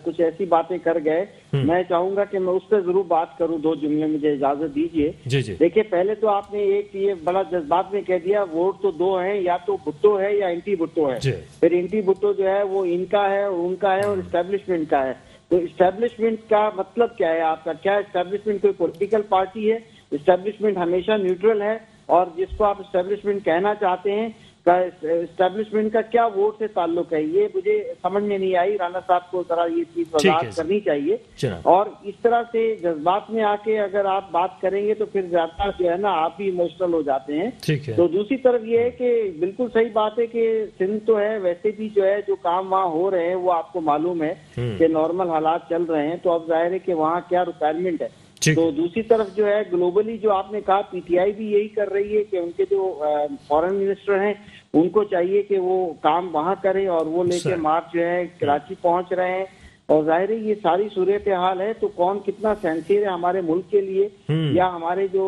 कुछ ऐसी बातें कर गए। मैं चाहूंगा कि मैं उस पर जरूर बात करूं। 2 जुमले मुझे इजाजत दीजिए। देखिए, पहले तो आपने एक ये बड़ा जज्बात में कह दिया, वोट तो 2 हैं, या तो भुट्टो है या एंटी भुट्टो है। फिर एंटी भुट्टो जो है वो इनका है और उनका है और इस्टेब्लिशमेंट का है। तो इस्टेब्लिशमेंट का मतलब क्या है आपका? क्या इस्टेब्लिशमेंट कोई पॉलिटिकल पार्टी है? इस्टेब्लिशमेंट हमेशा न्यूट्रल है, और जिसको आप इस्टेब्लिशमेंट कहना चाहते हैं, इस्टेब्लिशमेंट का क्या वोट से ताल्लुक है, ये मुझे समझ में नहीं आई। राना साहब को जरा ये चीज वजाहत करनी चाहिए। और इस तरह से जज्बात में आके अगर आप बात करेंगे तो फिर ज्यादा जो है ना, आप भी इमोशनल हो जाते हैं। तो दूसरी तरफ ये है कि बिल्कुल सही बात है कि सिंध तो है, वैसे भी जो है जो काम वहाँ हो रहे हैं वो आपको मालूम है कि नॉर्मल हालात चल रहे हैं। तो अब जाहिर है कि वहाँ क्या रिक्वायरमेंट है। तो दूसरी तरफ जो है ग्लोबली जो आपने कहा, पीटीआई भी यही कर रही है कि उनके जो फॉरेन मिनिस्टर हैं उनको चाहिए कि वो काम वहां करें, और वो लेके मार्च जो है कराची पहुंच रहे हैं। और जाहिर है ये सारी सूरत हाल है, तो कौन कितना सेंसियर है हमारे मुल्क के लिए या हमारे जो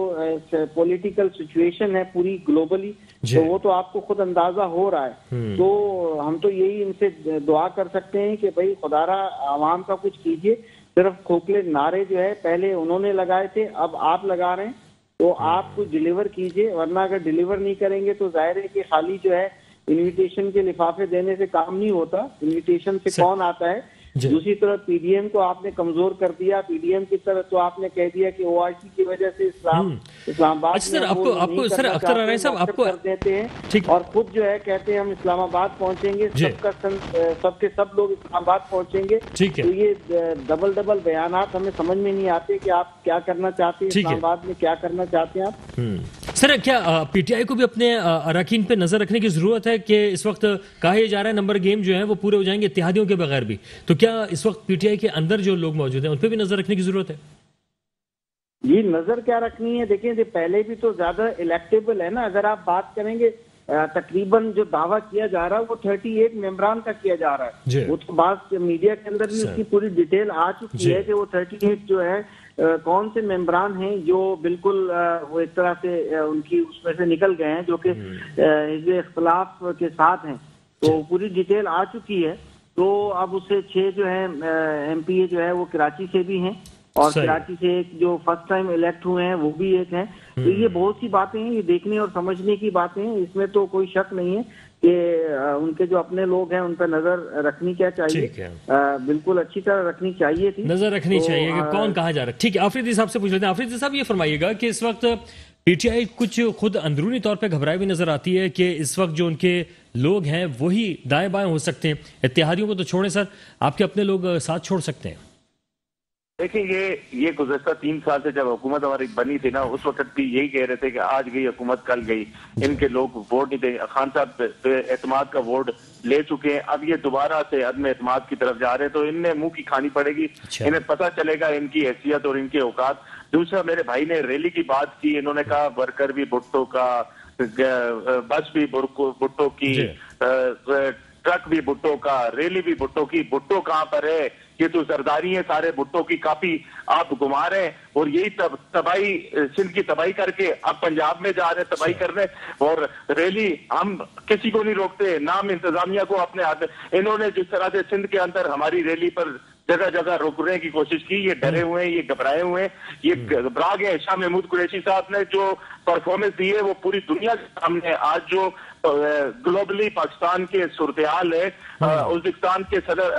पॉलिटिकल सिचुएशन है पूरी ग्लोबली, तो वो तो आपको खुद अंदाजा हो रहा है। तो हम तो यही इनसे दुआ कर सकते हैं कि भाई खुदारा आवाम का कुछ कीजिए। सिर्फ खोखले नारे जो है पहले उन्होंने लगाए थे, अब आप लगा रहे हैं, तो आप कुछ डिलीवर कीजिए। वरना अगर डिलीवर नहीं करेंगे तो जाहिर है कि खाली जो है इनविटेशन के लिफाफे देने से काम नहीं होता। इनविटेशन से कौन आता है? दूसरी तरफ पीडीएम को आपने कमजोर कर दिया। पीडीएम की तरफ तो आपने कह दिया कि ओआईसी की वजह से इस्लामाबाद सर आपको सर अख्तर आराई साहब आपको कर देते हैं, और खुद जो है कहते हैं हम इस्लामाबाद पहुंचेंगे, सबके सब लोग इस्लामाबाद पहुंचेंगे। तो ये डबल बयानात हमें समझ में नहीं आते कि आप क्या करना चाहते हैं, इस्लामाबाद में क्या करना चाहते हैं आप। सर, क्या पीटीआई को भी अपने अरकान पे नजर रखने की जरूरत है कि इस वक्त कहा यह जा रहा है नंबर गेम जो है वो पूरे हो जाएंगे इत्तेहादियों के बगैर भी, तो क्या इस वक्त पीटीआई के अंदर जो लोग मौजूद हैं उन पे भी नजर रखने की जरूरत है? जी, नजर क्या रखनी है? देखिए, पहले भी तो ज्यादा इलेक्टेबल है ना। अगर आप बात करेंगे, तकरीबन जो दावा किया जा रहा है वो 38 मेंबरान का किया जा रहा है। वो तो बात मीडिया के अंदर भी उसकी पूरी डिटेल आ चुकी है कि वो 38 जो है कौन से मेंबरान हैं जो बिल्कुल वो एक तरह से उनकी उसमें से निकल गए हैं, जो कि हिज़्ब इख्तिलाफ के साथ हैं। तो पूरी डिटेल आ चुकी है। तो अब उससे 6 जो है एमपीए जो है वो कराची से भी हैं, और सही। कराची से एक जो फर्स्ट टाइम इलेक्ट हुए हैं वो भी एक हैं। तो ये बहुत सी बातें हैं, ये देखने और समझने की बातें हैं, इसमें तो कोई शक नहीं है कि उनके जो अपने लोग हैं उन पर नजर रखनी क्या चाहिए, ठीक है। बिल्कुल अच्छी तरह रखनी चाहिए थी, नजर रखनी तो, चाहिए कि कौन कहाँ जा रहा है। ठीक है, आफरीदी साहब से पूछ लेते हैं। आफरीदी साहब ये फरमाइएगा कि इस वक्त पीटीआई कुछ खुद अंदरूनी तौर पे घबराई भी नजर आती है कि इस वक्त जो उनके लोग हैं वही दाएं बाएं हो सकते हैं। इत्तेहादियों को तो छोड़ें सर, आपके अपने लोग साथ छोड़ सकते हैं। देखिए ये गुज़श्ता 3 साल से जब हुकूमत हमारी बनी थी ना, उस वक्त भी यही कह रहे थे कि आज गई हुकूमत कल गई, इनके लोग वोट नहीं देंगे। खान साहब पे एतमाद का वोट ले चुके हैं, अब ये दोबारा से अदम एतमाद की तरफ जा रहे हैं, तो इनने मुंह की खानी पड़ेगी। अच्छा। इन्हें पता चलेगा इनकी हैसियत और इनके औकात। दूसरा, मेरे भाई ने रैली की बात की, इन्होंने कहा वर्कर भी भुट्टो का, बस भी भुट्टो की, ट्रक भी भुट्टो का, रैली भी भुट्टो की। भुट्टो कहाँ पर है? ये तो सरदारी है, सारे भुट्टो की कापी आप घुमा रहे हैं, और यही तबाही, सिंध की तबाही करके अब पंजाब में जा रहे हैं तबाही करने। और रैली हम किसी को नहीं रोकते, नाम इंतजामिया को अपने हाथ में। इन्होंने जिस तरह से सिंध के अंदर हमारी रैली पर जगह जगह रोकने की कोशिश की, ये डरे हुए हैं, ये घबराए हुए हैं, ये घबरा गए। शाह महमूद कुरैशी साहब ने जो परफॉर्मेंस दी है वो पूरी दुनिया के सामने। आज जो ग्लोबली पाकिस्तान के सूरत-ए-हाल है, उज्बेकिस्तान के सदर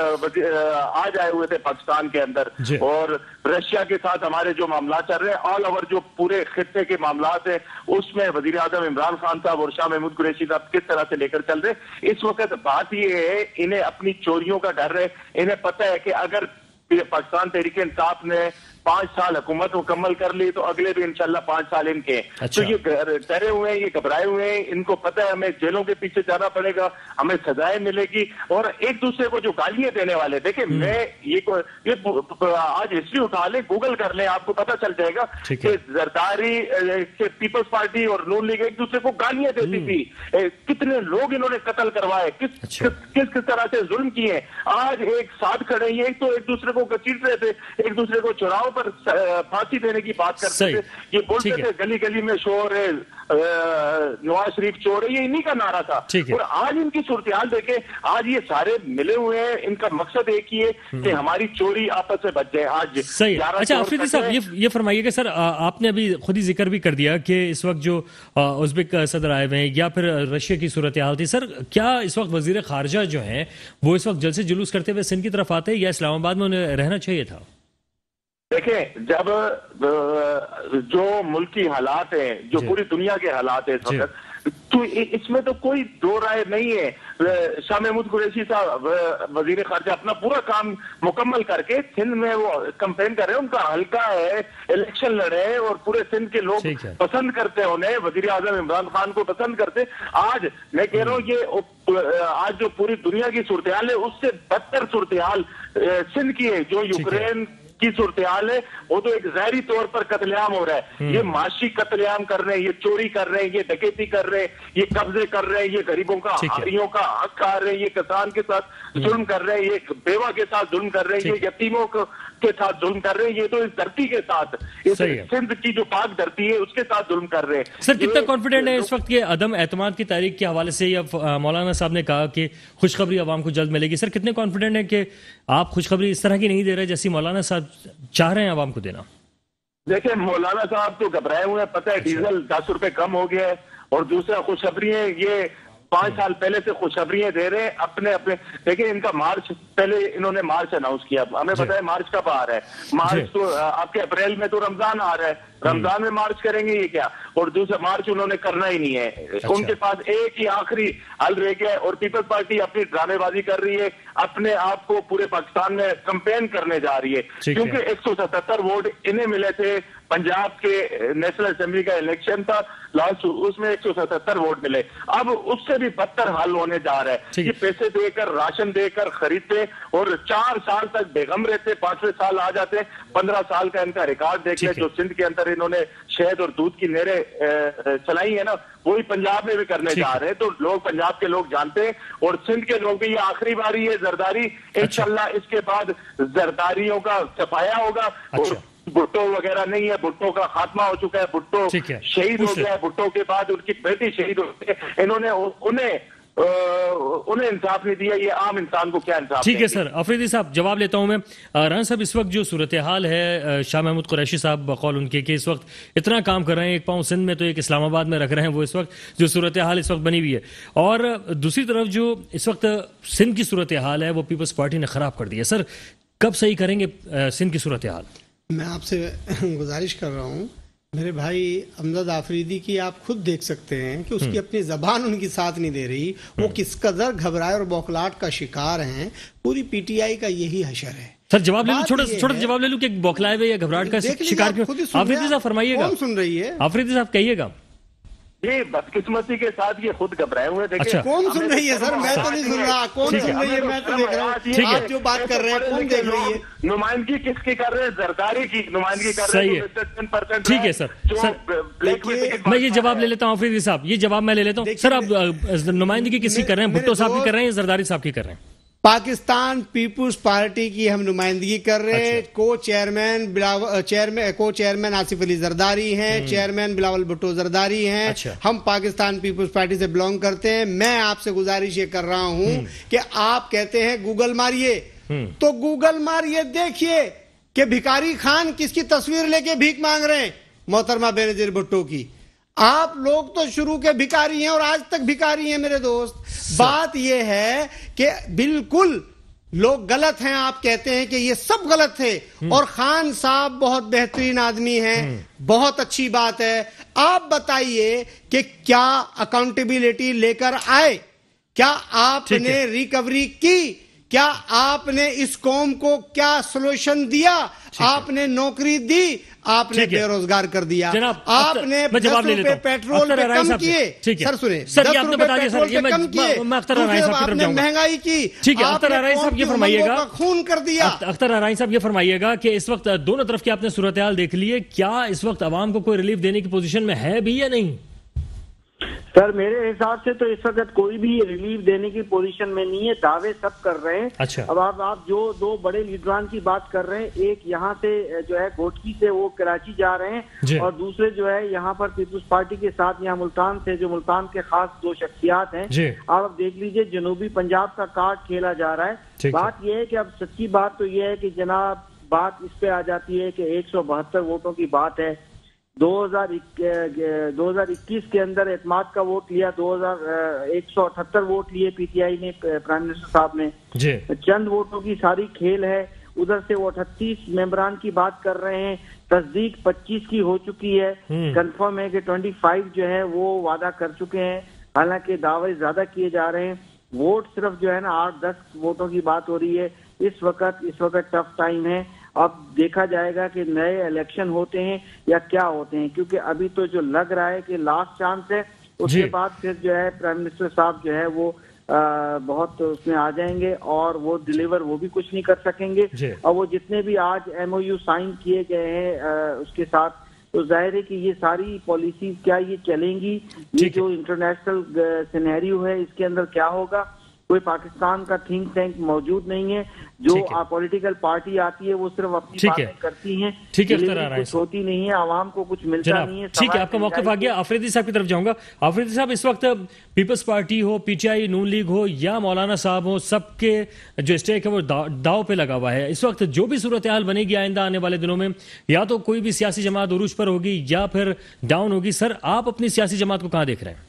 आज आए हुए थे पाकिस्तान के अंदर, और रशिया के साथ हमारे जो मामला चल रहे हैं, ऑल ओवर जो पूरे खित्ते के मामला है, उसमें वजीर आजम इमरान खान साहब और शाह महमूद कुरैशी साहब किस तरह से लेकर चल रहे। इस वक्त बात ये है, इन्हें अपनी चोरियों का डर है। इन्हें पता है कि अगर पाकिस्तान तहरीक इंसाफ ने 5 साल हुकूमत मुकम्मल कर ली तो अगले भी इंशाल्लाह 5 साल इनके। अच्छा। तो ये डरे हुए हैं, ये घबराए हुए हैं, इनको पता है हमें जेलों के पीछे जाना पड़ेगा, हमें सजाएं मिलेगी, और एक दूसरे को जो गालियां देने वाले, देखिए मैं ये आज हिस्ट्री उठा ले, गूगल कर ले, आपको पता चल जाएगा कि जरदारी के पीपल्स पार्टी और नून लीग एक दूसरे को गालियां देती थी। कितने लोग इन्होंने कत्ल करवाए, किस तरह से जुल्म किए। आज एक साथ खड़े, ये तो एक दूसरे को घसीट रहे थे, एक दूसरे को चुनाव पर फांसी देने की बात करते थे। ये बोलते थे गली गली में शोर है, नवाज शरीफ चोर है, ये इन्हीं का नारा था। और आज इनकी सूरत-ए-हाल देखे, आज ये सारे मिले हुए हैं, इनका मकसद एक ही है कि हमारी चोरी आपस में बच जाए। आज सही। अच्छा आफरीदी साहब ये फरमाइएगा सर, आपने अभी खुद ही जिक्र भी कर दिया कि इस वक्त जो उज़्बेक सदर आए हुए हैं या फिर रशिया की सूरत-ए-हाल थी, सर क्या इस वक्त वजीर खारजा जो हैं वो इस वक्त जल्द से जुलूस करते हुए सिंध की तरफ आते हैं या इस्लामाबाद में उन्हें रहना चाहिए था? देखें, जब जो मुल्की हालात हैं, जो पूरी दुनिया के हालात हैं इस वक्त, तो इसमें तो कोई दो राय नहीं है। शाह महमूद कुरैशी साहब वजीर खारजा अपना पूरा काम मुकम्मल करके सिंध में वो कैंपेन कर रहे हैं, उनका हल्का है, इलेक्शन लड़े हैं और पूरे सिंध के लोग पसंद करते हैं उन्हें, वजीर आजम इमरान खान को पसंद करते। आज मैं कह रहा हूँ ये आज जो पूरी दुनिया की सूरत-ए-हाल है उससे बदतर सूरत-ए-हाल सिंध की है। जो यूक्रेन की सूरत-ए-हाल है वो तो एक ज़ाहिरी तौर पर कत्लेआम हो रहा है। ये माशी कत्लेआम कर रहे हैं, ये चोरी कर रहे हैं, ये डकैती कर रहे हैं, ये कब्जे कर रहे हैं, ये गरीबों का, हारियों का हक खा रहे हैं, ये किसान के साथ जुल्म कर रहे हैं, ये बेवा के साथ जुल्म कर रहे हैं, ये यतीमों के साथ जुल्म कर रहे हैं, ये तो इस धरती के साथ, इस सिंध की जो पाक धरती है उसके साथ जुल्म कर रहे हैं। सर कितना कॉन्फिडेंट है इस वक्त के अदम एतमाद की तारीख के हवाले से? या मौलाना साहब ने कहा कि खुशखबरी आवाम को जल्द मिलेगी, सर कितने कॉन्फिडेंट है कि आप खुशखबरी इस तरह की नहीं दे रहे जैसी मौलाना साहब चाह रहे हैं आवाम को देना? देखिए, मौलाना साहब तो घबराए हुए हैं, पता है डीजल 10 रुपए कम हो गया है, और दूसरा खुशखबरी है ये 5 साल पहले से खुशखबरियां दे रहे हैं अपने। देखिए इनका मार्च, पहले इन्होंने मार्च अनाउंस किया, हमें पता है मार्च कब आ रहा है, मार्च तो आपके अप्रैल में तो रमजान आ रहा है, रमजान में मार्च करेंगे ये क्या? और दूसरा मार्च उन्होंने करना ही नहीं है। उनके पास एक ही आखिरी हल रह गया है, और पीपल्स पार्टी अपनी ड्रामेबाजी कर रही है, अपने आप को पूरे पाकिस्तान में कैंपेन करने जा रही है, क्योंकि 177 वोट इन्हें मिले थे। पंजाब के नेशनल असेंबली का इलेक्शन था लास्ट, उसमें 177 वोट मिले। अब उससे भी बदतर हाल होने जा रहा है। ये पैसे देकर, राशन देकर खरीदते और 4 साल तक बेगम रहते, 5वें साल आ जाते। 15 साल का इनका रिकॉर्ड देख ले, जो सिंध के अंदर इन्होंने शहद और दूध की नहरें चलाई है ना, वही पंजाब में भी करने जा रहे हैं। तो लोग, पंजाब के लोग जानते हैं, और सिंध के लोग भी, ये आखिरी बारी है जरदारी, इंशाल्लाह इसके बाद जरदारियों का सफाया होगा। और भुट्टो वगैरह नहीं है, भुट्टो का खात्मा हो चुका है, भुट्टो शहीद हो गया है, भुट्टो के बाद उनकी बेटी शहीद हो गई। इन्होंने उन्हें उन्हें इंसाफ नहीं दिया, ये आम इंसान को क्या इंसाफ ठीक है देंगे? सर, अफरीदी साहब जवाब लेता हूं मैं। राना साहब, इस वक्त जो सूरत हाल है, शाह महमूद कुरैशी साहब बकौल उनके कि इस वक्त इतना काम कर रहे हैं, एक पाँव सिंध में तो एक इस्लामाबाद में रख रहे हैं, वो इस वक्त जो सूरत हाल इस वक्त बनी हुई है, और दूसरी तरफ जो इस वक्त सिंध की सूरत हाल है वो पीपल्स पार्टी ने खराब कर दी है। सर कब सही करेंगे सिंध की सूरत हाल? मैं आपसे गुजारिश कर रहा हूँ, मेरे भाई अमजद आफरीदी की आप खुद देख सकते हैं कि उसकी अपनी जबान उनकी साथ नहीं दे रही, वो किस कदर घबराए और बौखलाहट का शिकार हैं। पूरी पीटीआई का यही हशर है। सर जवाब ले लूं, छोटा जवाब ले लूं कि बौखलाए हुए या घबराहट का शिकार क्यों? आफरीदी साहब फरमाइएगा, कौन सुन रही है? आफरीदी साहब कहिएगा। ये बदकिस्मती के साथ ये खुद घबराए हुए। देखिए अच्छा। कौन सुन रही है सर? मैं तो नहीं सुन रहा। कौन सुन रही है? मैं तो देख रहा हूँ आप जो बात कर रहे हैं, कौन देख रही है? नुमाइंदगी किसकी कर रहे हैं? जरदारी की नुमाइंदगी कर रहे हैं। सही है, ठीक है सर। सर मैं ये जवाब ले लेता हूँ आफरीदी साहब, ये जवाब मैं ले लेता हूँ। सर आप नुमाइंदगी किसकी कर रहे हैं? भुट्टो साहब की कर रहे हैं या जरदारी साहब की कर रहे हैं? पाकिस्तान पीपुल्स पार्टी की हम नुमाइंदगी कर रहे हैं। को चेयरमैन आसिफ अली जरदारी हैं, चेयरमैन बिलावल भुट्टो जरदारी हैं। हम पाकिस्तान पीपुल्स पार्टी से बिलोंग करते हैं। मैं आपसे गुजारिश ये कर रहा हूं कि आप कहते हैं गूगल मारिए, तो गूगल मारिए, देखिए कि भिखारी खान किसकी तस्वीर लेके भीख मांग रहे हैं, मोहतरमा बेनजीर भुट्टो की। आप लोग तो शुरू के भिखारी हैं और आज तक भिखारी हैं मेरे दोस्त। बात यह है कि बिल्कुल लोग गलत हैं, आप कहते हैं कि ये सब गलत थे, और खान साहब बहुत बेहतरीन आदमी हैं, बहुत अच्छी बात है। आप बताइए कि क्या अकाउंटेबिलिटी लेकर आए? क्या आपने रिकवरी की? क्या आपने इस कौम को क्या सोल्यूशन दिया? आपने नौकरी दी, आपने बेरोजगार कर दिया, आपने 10 रुपए पेट्रोल पे कम किए। सर सुने, सर ये आपने बता दिया सर, ये कम किए, आपने महंगाई की, ठीक है। अख्तर आराई साहब ये फरमाइएगा, खून कर दिया। अख्तर आराई साहब ये फरमाइएगा कि इस वक्त दोनों तरफ की आपने सूरत हाल देख ली है, क्या इस वक्त आवाम को कोई रिलीफ देने की पोजीशन में है भी या नहीं? सर मेरे हिसाब से तो इस वक्त कोई भी रिलीफ देने की पोजीशन में नहीं है। दावे सब कर रहे हैं। अच्छा। अब आप जो दो बड़े लीडरान की बात कर रहे हैं, एक यहाँ से जो है घोटकी से वो कराची जा रहे हैं, और दूसरे जो है यहाँ पर पीपुल्स पार्टी के साथ यहाँ मुल्तान से, जो मुल्तान के खास दो शख्सियात हैं। आप देख लीजिए जनूबी पंजाब का कार्ड खेला जा रहा है। बात यह है कि अब सच्ची बात तो यह है कि जनाब बात इस पे आ जाती है कि 172 वोटों की बात है। 2021 के अंदर एतमाद का वोट लिया, 178 वोट लिए पीटीआई ने, प्राइम मिनिस्टर साहब ने। चंद वोटों की सारी खेल है। उधर से वो 38 मेंबरान की बात कर रहे हैं, तस्दीक 25 की हो चुकी है, कंफर्म है कि 25 जो है वो वादा कर चुके हैं। हालांकि दावे ज्यादा किए जा रहे हैं, वोट सिर्फ जो है ना 8-10 वोटों की बात हो रही है। इस वक्त टफ टाइम है। अब देखा जाएगा कि नए इलेक्शन होते हैं या क्या होते हैं, क्योंकि अभी तो जो लग रहा है कि लास्ट चांस है। उसके बाद फिर जो है प्राइम मिनिस्टर साहब जो है वो बहुत उसमें आ जाएंगे और वो डिलीवर वो भी कुछ नहीं कर सकेंगे। और वो जितने भी आज MOU साइन किए गए हैं उसके साथ, तो जाहिर है कि ये सारी पॉलिसीज क्या ये चलेंगी? ये जो इंटरनेशनल सिनेरियो है इसके अंदर क्या होगा? कोई पाकिस्तान का थिंक टैंक मौजूद नहीं है। जो पॉलिटिकल पार्टी आती है वो सिर्फ अपनी बातें करती हैं, कुछ होती नहीं है, आवाम को कुछ मिलता नहीं है। ठीक है, आपका मौक़िफ़ आ गया। आफरीदी साहब की तरफ जाऊंगा। आफरीदी साहब, इस वक्त पीपल्स पार्टी हो, PTI, नून लीग हो या मौलाना साहब हो, सबके जो स्टेक है वो दाव पे लगा हुआ है। इस वक्त जो भी सूरत हाल बनेगी आइंदा आने वाले दिनों में, या तो कोई भी सियासी जमात उरूज पर होगी या फिर डाउन होगी। सर आप अपनी सियासी जमात को कहाँ देख रहे हैं?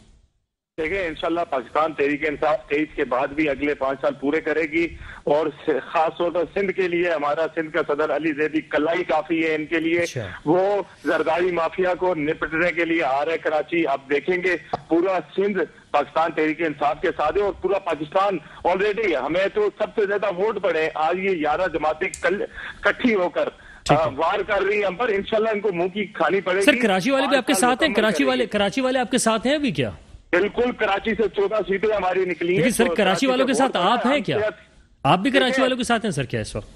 देखिए, इंशाल्लाह पाकिस्तान तहरीक इंसाफ 23 के बाद भी अगले 5 साल पूरे करेगी, और खास तौर पर सिंध के लिए हमारा सिंध का सदर अली जैदी कलाई काफी है इनके लिए। वो जरदारी माफिया को निपटने के लिए आ रहे कराची। अब देखेंगे पूरा सिंध पाकिस्तान तहरीक इंसाफ के साथ है, और पूरा पाकिस्तान ऑलरेडी, हमें तो सबसे ज्यादा वोट पड़े आज ये 11 जमातें इकट्ठी होकर वार कर रही है हम पर। इंशाल्लाह इनको मुंह की खानी पड़ेगी। सर कराची वाले भी आपके साथ हैं? कराची वाले आपके साथ हैं अभी क्या? बिल्कुल, कराची से 14 सीटें हमारी निकली हैं। सर कराची वालों के साथ आप हैं क्या? आप भी कराची वालों के साथ हैं सर क्या इस वक्त?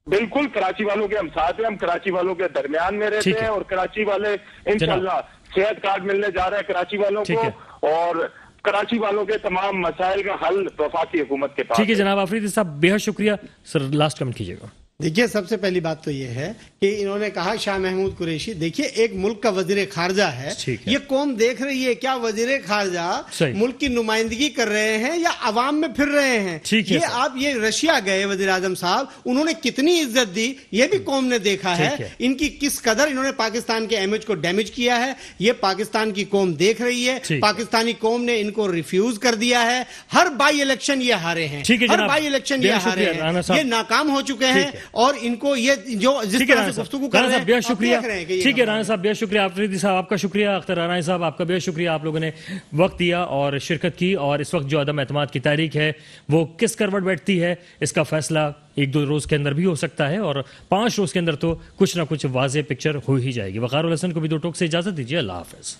बिल्कुल, कराची वालों के हम साथ हैं। हम कराची वालों के दरमियान में रहते हैं, और कराची वाले इंशाल्लाह सेहत कार्ड मिलने जा रहा है कराची वालों को, और कराची वालों के तमाम मसाइल का हल वफाकी हुकूमत के पास। ठीक है जनाब आफरीदी साहब, बेहद शुक्रिया। सर लास्ट कमेंट कीजिएगा। देखिए, सबसे पहली बात तो ये है कि इन्होंने कहा शाह महमूद कुरैशी, देखिए एक मुल्क का वजीर खारजा है, ये कौम देख रही है क्या वजीर खारजा मुल्क की नुमाइंदगी कर रहे हैं या अवाम में फिर रहे हैं। ये आप ये रशिया गए वजीर आजम साहब, उन्होंने कितनी इज्जत दी ये भी कौम ने देखा है। इनकी किस कदर इन्होंने पाकिस्तान के इमेज को डैमेज किया है ये पाकिस्तान की कौम देख रही है। पाकिस्तानी कौम ने इनको रिफ्यूज कर दिया है। हर बाई इलेक्शन ये हारे हैं, हर बाई इलेक्शन ये हारे हैं, ये नाकाम हो चुके हैं और इनको ये जो जिस तरह से गुफ्तगू कर रहे हैं, बेहद शुक्रिया। ठीक है राना साहब, बेहद शुक्रिया। अफरीदी साहब आपका शुक्रिया, अख्तर राना साहब आपका बेहद शुक्रिया। आप लोगों ने वक्त दिया और शिरकत की, और इस वक्त जो अदम एतमाद की तारीख है वो किस करवट बैठती है इसका फैसला 1-2 रोज के अंदर भी हो सकता है, और 5 रोज के अंदर तो कुछ ना कुछ वाज़ेह पिक्चर हो ही जाएगी। वक़ारुल हसन को भी 2 टोक से इजाजत दीजिए। अल्लाह हाफ़िज़।